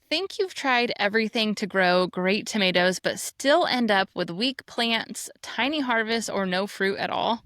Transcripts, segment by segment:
think you've tried everything to grow great tomatoes, but still end up with weak plants, tiny harvests, or no fruit at all?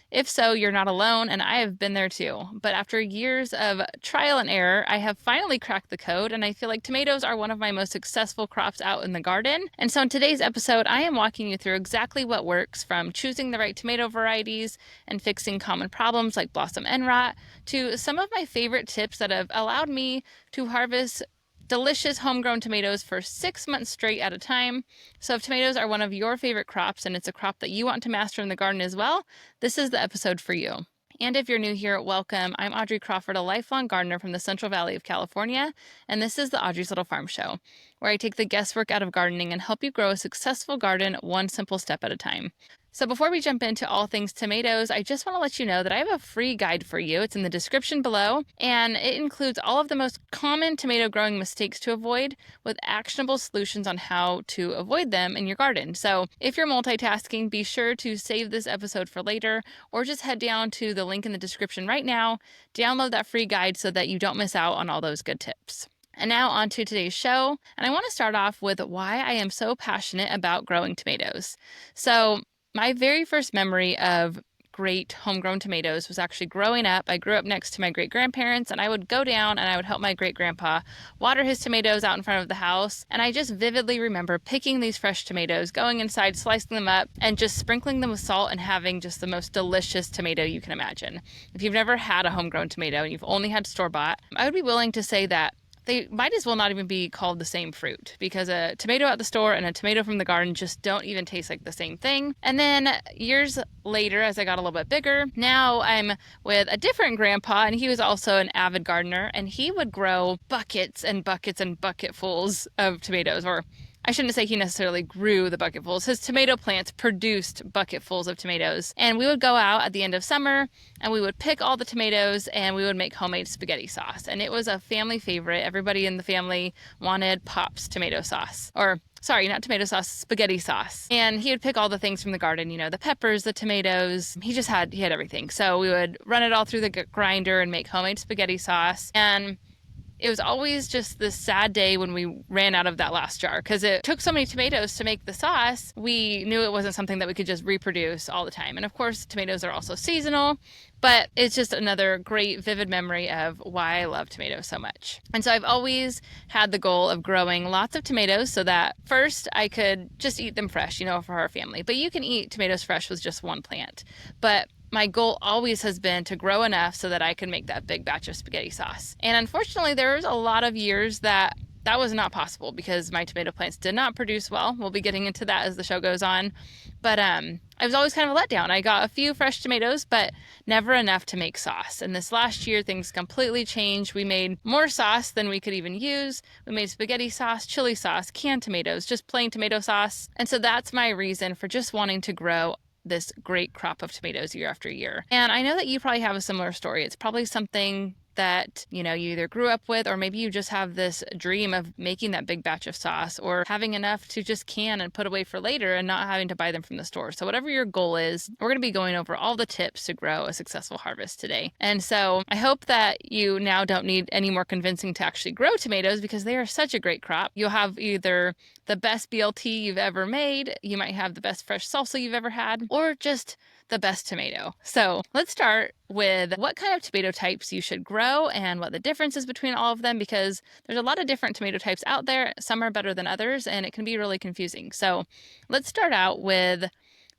If so, you're not alone, and I have been there too. But after years of trial and error, I have finally cracked the code, and I feel like tomatoes are one of my most successful crops out in the garden. And so in today's episode, I am walking you through exactly what works, from choosing the right tomato varieties and fixing common problems like blossom end rot, to some of my favorite tips that have allowed me to harvest delicious homegrown tomatoes for 6 months straight at a time. So if tomatoes are one of your favorite crops and it's a crop that you want to master in the garden as well, this is the episode for you. And if you're new here, welcome. I'm Audrey Crawford, a lifelong gardener from the Central Valley of California, and this is the Audrey's Little Farm Show, where I take the guesswork out of gardening and help you grow a successful garden one simple step at a time. So before we jump into all things tomatoes, I just want to let you know that I have a free guide for you. It's in the description below, and it includes all of the most common tomato growing mistakes to avoid with actionable solutions on how to avoid them in your garden. So if you're multitasking, be sure to save this episode for later, or just head down to the link in the description right now, download that free guide so that you don't miss out on all those good tips. And now on to today's show, and I want to start off with why I am so passionate about growing tomatoes. So my very first memory of great homegrown tomatoes was actually growing up. I grew up next to my great-grandparents, and I would go down and I would help my great-grandpa water his tomatoes out in front of the house. And I just vividly remember picking these fresh tomatoes, going inside, slicing them up, and just sprinkling them with salt and having just the most delicious tomato you can imagine. If you've never had a homegrown tomato and you've only had store-bought, I would be willing to say that they might as well not even be called the same fruit, because a tomato at the store and a tomato from the garden just don't even taste like the same thing. And then years later, as I got a little bit bigger, now I'm with a different grandpa, and he was also an avid gardener, and he would grow buckets and buckets and bucketfuls of tomatoes. Or I shouldn't say he necessarily grew the bucketfuls. His tomato plants produced bucketfuls of tomatoes. And we would go out at the end of summer and we would pick all the tomatoes and we would make homemade spaghetti sauce. And it was a family favorite. Everybody in the family wanted Pop's tomato sauce. Or sorry, not tomato sauce, spaghetti sauce. And he would pick all the things from the garden, the peppers, the tomatoes. He had everything. So we would run it all through the grinder and make homemade spaghetti sauce. And it was always just this sad day when we ran out of that last jar, because it took so many tomatoes to make the sauce. We knew it wasn't something that we could just reproduce all the time. And of course, tomatoes are also seasonal, but it's just another great vivid memory of why I love tomatoes so much. And so I've always had the goal of growing lots of tomatoes so that first I could just eat them fresh, for our family. But you can eat tomatoes fresh with just one plant. But my goal always has been to grow enough so that I can make that big batch of spaghetti sauce. And unfortunately, there was a lot of years that was not possible because my tomato plants did not produce well. We'll be getting into that as the show goes on. But I was always kind of a letdown. I got a few fresh tomatoes, but never enough to make sauce. And this last year, things completely changed. We made more sauce than we could even use. We made spaghetti sauce, chili sauce, canned tomatoes, just plain tomato sauce. And so that's my reason for just wanting to grow this great crop of tomatoes year after year. And I know that you probably have a similar story. It's probably something that, you either grew up with, or maybe you just have this dream of making that big batch of sauce, or having enough to just can and put away for later and not having to buy them from the store. So whatever your goal is, we're going to be going over all the tips to grow a successful harvest today. And so I hope that you now don't need any more convincing to actually grow tomatoes, because they are such a great crop. You'll have either the best BLT you've ever made, you might have the best fresh salsa you've ever had, or just the best tomato. So let's start with what kind of tomato types you should grow and what the difference is between all of them, because there's a lot of different tomato types out there. Some are better than others, and it can be really confusing. So let's start out with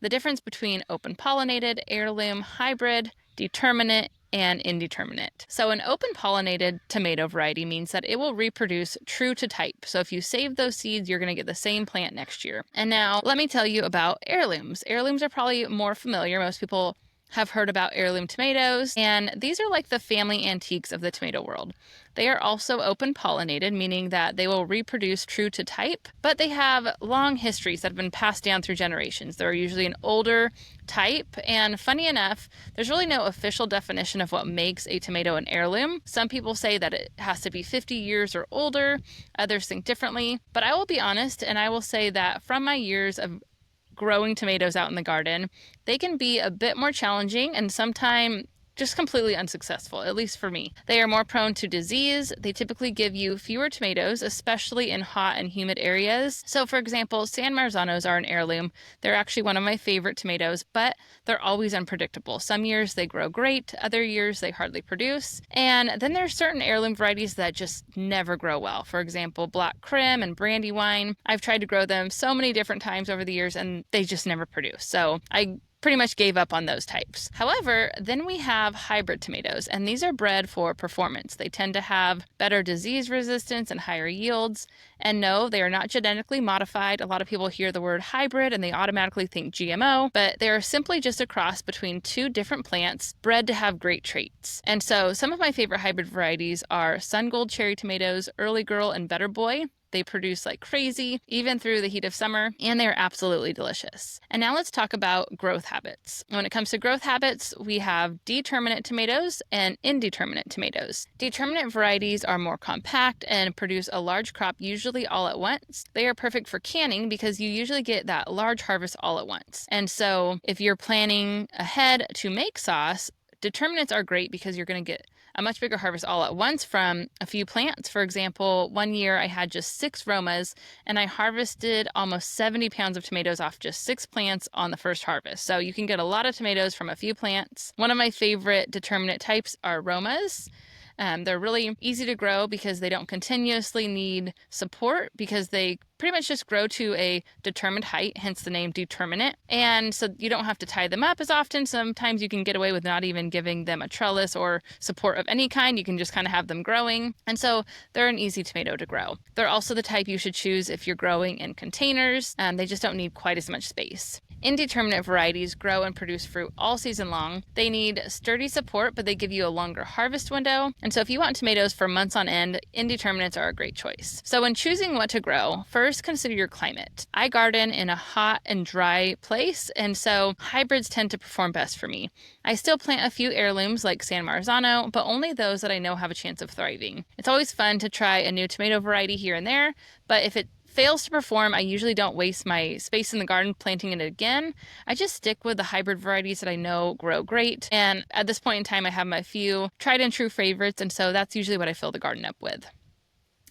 the difference between open pollinated, heirloom, hybrid, determinate, and indeterminate. So an open pollinated tomato variety means that it will reproduce true to type. So if you save those seeds, you're going to get the same plant next year. And now let me tell you about heirlooms. Heirlooms are probably more familiar. Most people have heard about heirloom tomatoes, and these are like the family antiques of the tomato world. They are also open pollinated, meaning that they will reproduce true to type, but they have long histories that have been passed down through generations. They're usually an older type, and funny enough, there's really no official definition of what makes a tomato an heirloom. Some people say that it has to be 50 years or older, others think differently, but I will be honest, and I will say that from my years of growing tomatoes out in the garden, they can be a bit more challenging and sometimes just completely unsuccessful, at least for me. They are more prone to disease. They typically give you fewer tomatoes, especially in hot and humid areas. So for example, San Marzanos are an heirloom. They're actually one of my favorite tomatoes, but they're always unpredictable. Some years they grow great, other years they hardly produce. And then there's certain heirloom varieties that just never grow well. For example, Black Krim and Brandywine. I've tried to grow them so many different times over the years and they just never produce. So I pretty much gave up on those types. However, then we have hybrid tomatoes, and these are bred for performance. They tend to have better disease resistance and higher yields. And no, they are not genetically modified. A lot of people hear the word hybrid and they automatically think GMO, but they are simply just a cross between two different plants bred to have great traits. And so some of my favorite hybrid varieties are Sun Gold cherry tomatoes, Early Girl, and Better Boy. They produce like crazy, even through the heat of summer, and they're absolutely delicious. And now let's talk about growth habits. When it comes to growth habits, we have determinate tomatoes and indeterminate tomatoes. Determinate varieties are more compact and produce a large crop usually all at once. They are perfect for canning because you usually get that large harvest all at once. And so if you're planning ahead to make sauce, determinates are great because you're going to get a much bigger harvest all at once from a few plants. For example, one year I had just 6 Romas and I harvested almost 70 pounds of tomatoes off just 6 plants on the first harvest. So you can get a lot of tomatoes from a few plants. One of my favorite determinate types are Romas. They're really easy to grow because they don't continuously need support because they pretty much just grow to a determined height, hence the name determinate. And so you don't have to tie them up as often. Sometimes you can get away with not even giving them a trellis or support of any kind. You can just kind of have them growing. And so they're an easy tomato to grow. They're also the type you should choose if you're growing in containers. They just don't need quite as much space. Indeterminate varieties grow and produce fruit all season long. They need sturdy support, but they give you a longer harvest window. And so if you want tomatoes for months on end, indeterminates are a great choice. So when choosing what to grow, first consider your climate. I garden in a hot and dry place, and so hybrids tend to perform best for me. I still plant a few heirlooms like San Marzano, but only those that I know have a chance of thriving. It's always fun to try a new tomato variety here and there, but if it fails to perform, I usually don't waste my space in the garden planting it again. I just stick with the hybrid varieties that I know grow great. And at this point in time, I have my few tried and true favorites. And so that's usually what I fill the garden up with.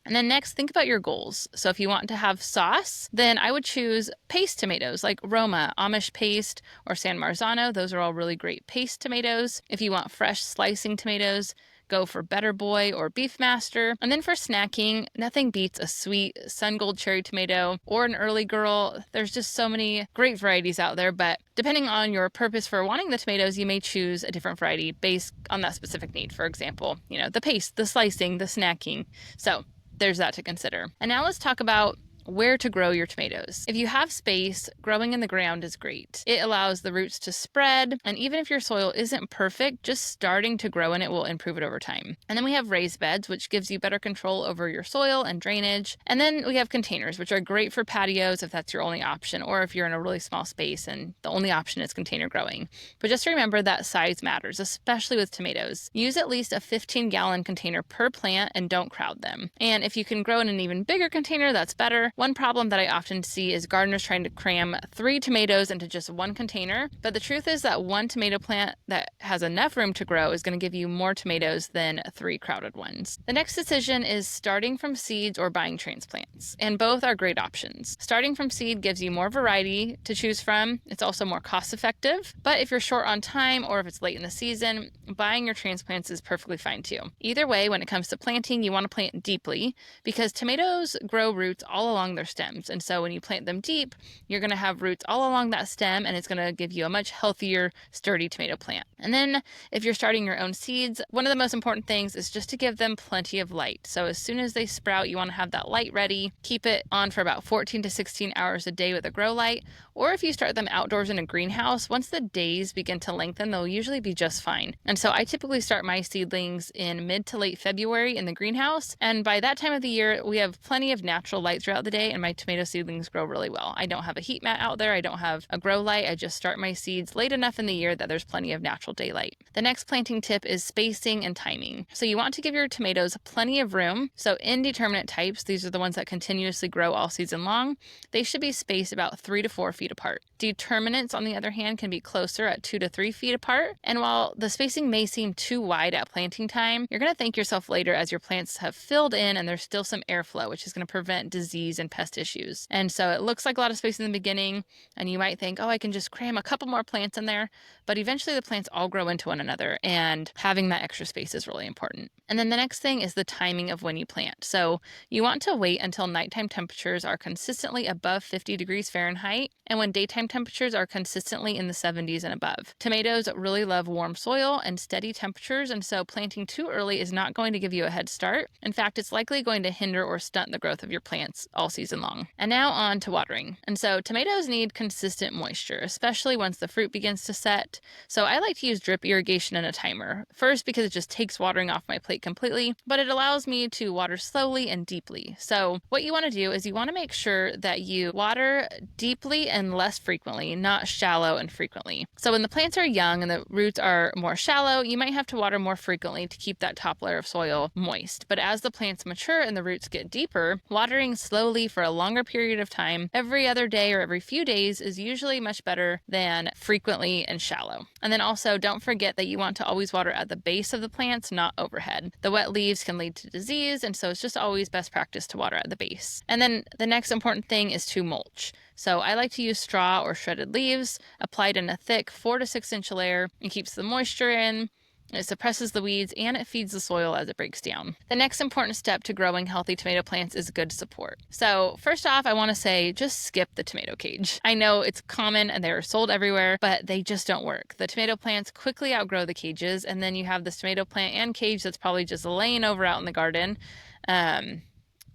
And then next, think about your goals. So if you want to have sauce, then I would choose paste tomatoes like Roma, Amish paste, or San Marzano. Those are all really great paste tomatoes. If you want fresh slicing tomatoes, go for Better Boy or Beefmaster. And then for snacking, nothing beats a sweet Sun Gold cherry tomato or an Early Girl. There's just so many great varieties out there, but depending on your purpose for wanting the tomatoes, you may choose a different variety based on that specific need. For example, the paste, the slicing, the snacking. So there's that to consider. And now let's talk about where to grow your tomatoes. If you have space, growing in the ground is great. It allows the roots to spread, and even if your soil isn't perfect, just starting to grow in it will improve it over time. And then we have raised beds, which gives you better control over your soil and drainage. And then we have containers, which are great for patios if that's your only option, or if you're in a really small space and the only option is container growing. But just remember that size matters, especially with tomatoes. Use at least a 15-gallon container per plant and don't crowd them. And if you can grow in an even bigger container, that's better. One problem that I often see is gardeners trying to cram 3 tomatoes into just one container, but the truth is that one tomato plant that has enough room to grow is going to give you more tomatoes than 3 crowded ones. The next decision is starting from seeds or buying transplants, and both are great options. Starting from seed gives you more variety to choose from. It's also more cost effective, but if you're short on time or if it's late in the season, buying your transplants is perfectly fine too. Either way, when it comes to planting, you want to plant deeply because tomatoes grow roots all along their stems. And so when you plant them deep, you're going to have roots all along that stem and it's going to give you a much healthier, sturdy tomato plant. And then if you're starting your own seeds, one of the most important things is just to give them plenty of light. So as soon as they sprout, you want to have that light ready. Keep it on for about 14 to 16 hours a day with a grow light. Or if you start them outdoors in a greenhouse, once the days begin to lengthen, they'll usually be just fine. And so I typically start my seedlings in mid to late February in the greenhouse. And by that time of the year, we have plenty of natural light throughout the day day and my tomato seedlings grow really well. I don't have a heat mat out there. I don't have a grow light. I just start my seeds late enough in the year that there's plenty of natural daylight. The next planting tip is spacing and timing. So you want to give your tomatoes plenty of room. So indeterminate types, these are the ones that continuously grow all season long, they should be spaced about 3 to 4 feet apart. Determinates, on the other hand, can be closer at 2 to 3 feet apart. And while the spacing may seem too wide at planting time, you're going to thank yourself later as your plants have filled in and there's still some airflow, which is going to prevent disease and pest issues. And so it looks like a lot of space in the beginning, and you might think, oh, I can just cram a couple more plants in there. But eventually the plants all grow into one another, and having that extra space is really important. And then the next thing is the timing of when you plant. So you want to wait until nighttime temperatures are consistently above 50 degrees Fahrenheit and when daytime temperatures are consistently in the 70s and above. Tomatoes really love warm soil and steady temperatures, and so planting too early is not going to give you a head start. In fact, it's likely going to hinder or stunt the growth of your plants all season long. And now on to watering. And so tomatoes need consistent moisture, especially once the fruit begins to set. So I like to use drip irrigation and a timer. First, because it just takes watering off my plate completely, but it allows me to water slowly and deeply. So what you want to do is you want to make sure that you water deeply and less frequently, not shallow and frequently. So when the plants are young and the roots are more shallow, you might have to water more frequently to keep that top layer of soil moist. But as the plants mature and the roots get deeper, watering slowly for a longer period of time, every other day or every few days, is usually much better than frequently and shallow. And then also don't forget that you want to always water at the base of the plants, not overhead. The wet leaves can lead to disease, and so it's just always best practice to water at the base. And then the next important thing is to mulch. So I like to use straw or shredded leaves applied in a thick 4 to 6 inch layer. It keeps the moisture in, it suppresses the weeds, and it feeds the soil as it breaks down. The next important step to growing healthy tomato plants is good support. So first off, I want to say just skip the tomato cage. I know it's common and they're sold everywhere, but they just don't work. The tomato plants quickly outgrow the cages, and then you have this tomato plant and cage that's probably just laying over out in the garden.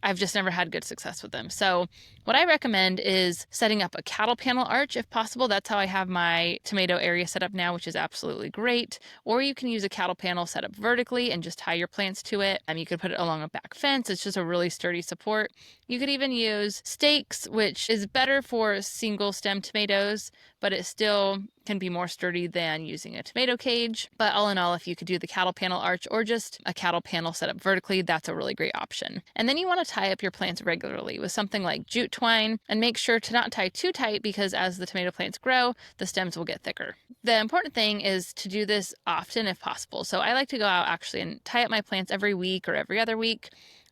I've just never had good success with them. So what I recommend is setting up a cattle panel arch if possible. That's how I have my tomato area set up now, which is absolutely great. Or you can use a cattle panel set up vertically and just tie your plants to it. You could put it along a back fence. It's just a really sturdy support. You could even use stakes, which is better for single stem tomatoes, but it still can be more sturdy than using a tomato cage. But all in all, if you could do the cattle panel arch or just a cattle panel set up vertically, that's a really great option. And then you want to tie up your plants regularly with something like jute twine, and make sure to not tie too tight, because as the tomato plants grow, the stems will get thicker. The important thing is to do this often if possible. So I like to go out actually and tie up my plants every week or every other week.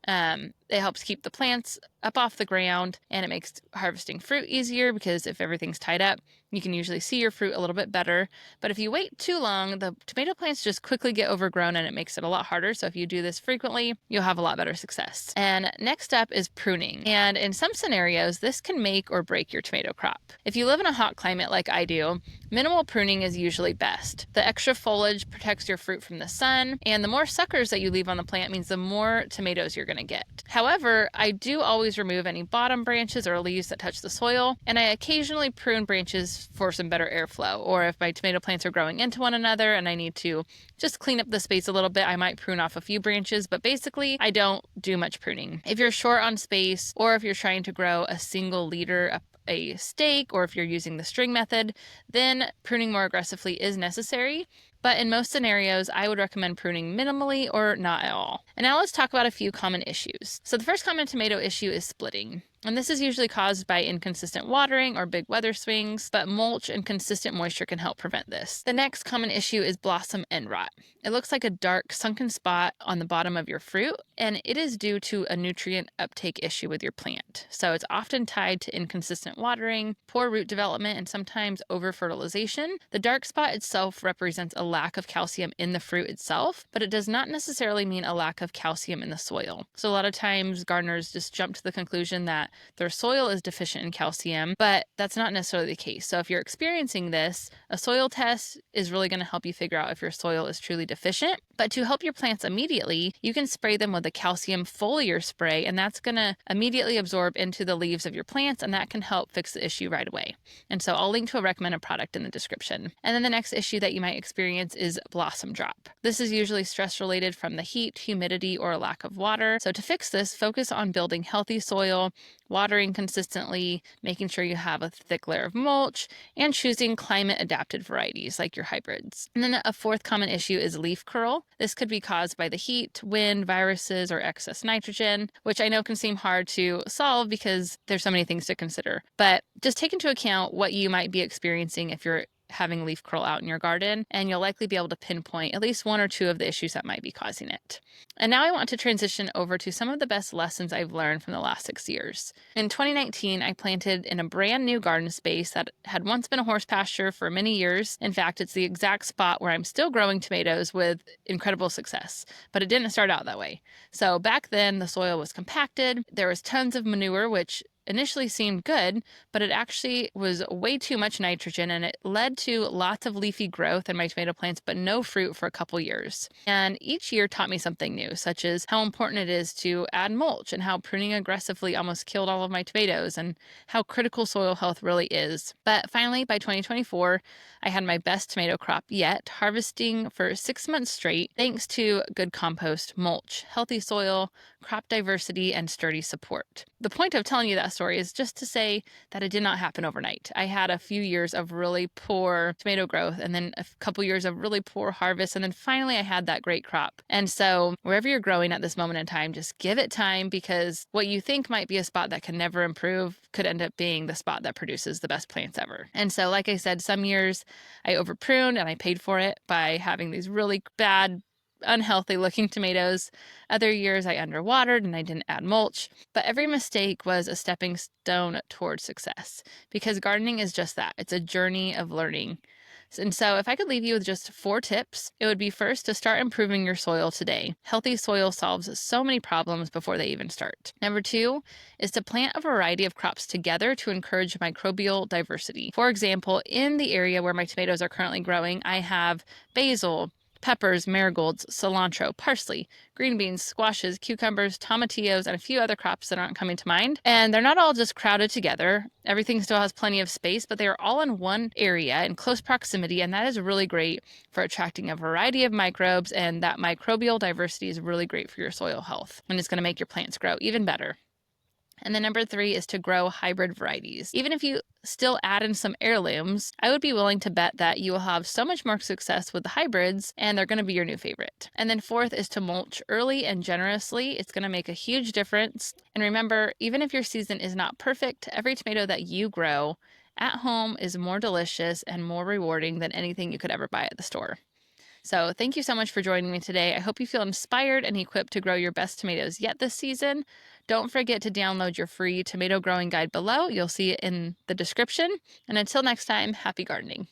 It helps keep the plants up off the ground, and it makes harvesting fruit easier, because if everything's tied up, you can usually see your fruit a little bit better. But if you wait too long, the tomato plants just quickly get overgrown and it makes it a lot harder. So if you do this frequently, you'll have a lot better success. And next up is pruning. And in some scenarios, this can make or break your tomato crop. If you live in a hot climate like I do, minimal pruning is usually best. The extra foliage protects your fruit from the sun, and the more suckers that you leave on the plant means the more tomatoes you're going to get. However, I do always remove any bottom branches or leaves that touch the soil, and I occasionally prune branches for some better airflow. Or if my tomato plants are growing into one another and I need to just clean up the space a little bit, I might prune off a few branches, but basically I don't do much pruning. If you're short on space, or if you're trying to grow a single leader a stake, or if you're using the string method, then pruning more aggressively is necessary. But in most scenarios, I would recommend pruning minimally or not at all. And now let's talk about a few common issues. So the first common tomato issue is splitting. And this is usually caused by inconsistent watering or big weather swings, but mulch and consistent moisture can help prevent this. The next common issue is blossom end rot. It looks like a dark sunken spot on the bottom of your fruit, and it is due to a nutrient uptake issue with your plant. So it's often tied to inconsistent watering, poor root development, and sometimes over-fertilization. The dark spot itself represents a lack of calcium in the fruit itself, but it does not necessarily mean a lack of calcium in the soil. So a lot of times gardeners just jump to the conclusion that their soil is deficient in calcium, but that's not necessarily the case. So if you're experiencing this, a soil test is really going to help you figure out if your soil is truly deficient. But to help your plants immediately, you can spray them with a calcium foliar spray, and that's going to immediately absorb into the leaves of your plants, and that can help fix the issue right away. And so I'll link to a recommended product in the description. And then the next issue that you might experience is blossom drop. This is usually stress related from the heat, humidity, or a lack of water. So to fix this, focus on building healthy soil, watering consistently, making sure you have a thick layer of mulch, and choosing climate adapted varieties like your hybrids. And then a fourth common issue is leaf curl. This could be caused by the heat, wind, viruses, or excess nitrogen, which I know can seem hard to solve because there's so many things to consider. But just take into account what you might be experiencing if you're having leaf curl out in your garden, and you'll likely be able to pinpoint at least one or two of the issues that might be causing it. And now I want to transition over to some of the best lessons I've learned from the last 6 years. In 2019, I planted in a brand new garden space that had once been a horse pasture for many years. In fact, it's the exact spot where I'm still growing tomatoes with incredible success, but it didn't start out that way. So back then, the soil was compacted, there was tons of manure, which initially seemed good, but it actually was way too much nitrogen, and it led to lots of leafy growth in my tomato plants, but no fruit for a couple years. And each year taught me something new, such as how important it is to add mulch, and how pruning aggressively almost killed all of my tomatoes, and how critical soil health really is. But finally, by 2024, I had my best tomato crop yet, harvesting for 6 months straight, thanks to good compost, mulch, healthy soil, crop diversity, and sturdy support. The point of telling you that story is just to say that it did not happen overnight. I had a few years of really poor tomato growth, and then a couple years of really poor harvest, and then finally I had that great crop. And so wherever you're growing at this moment in time, just give it time, because what you think might be a spot that can never improve could end up being the spot that produces the best plants ever. And so, like I said, some years I over pruned and I paid for it by having these really bad, unhealthy looking tomatoes. Other years I underwatered and I didn't add mulch, but every mistake was a stepping stone towards success, because gardening is just that. It's a journey of learning. And so if I could leave you with just 4 tips, it would be first to start improving your soil today. Healthy soil solves so many problems before they even start. Number 2 is to plant a variety of crops together to encourage microbial diversity. For example, in the area where my tomatoes are currently growing, I have basil, peppers, marigolds, cilantro, parsley, green beans, squashes, cucumbers, tomatillos, and a few other crops that aren't coming to mind. And they're not all just crowded together. Everything still has plenty of space, but they are all in one area in close proximity, and that is really great for attracting a variety of microbes, and that microbial diversity is really great for your soil health, and it's going to make your plants grow even better. And then number 3 is to grow hybrid varieties. Even if you still add in some heirlooms, I would be willing to bet that you will have so much more success with the hybrids, and they're going to be your new favorite. And then 4th is to mulch early and generously. It's going to make a huge difference. And remember, even if your season is not perfect, every tomato that you grow at home is more delicious and more rewarding than anything you could ever buy at the store. So thank you so much for joining me today. I hope you feel inspired and equipped to grow your best tomatoes yet this season. Don't forget to download your free tomato growing guide below. You'll see it in the description. And until next time, happy gardening.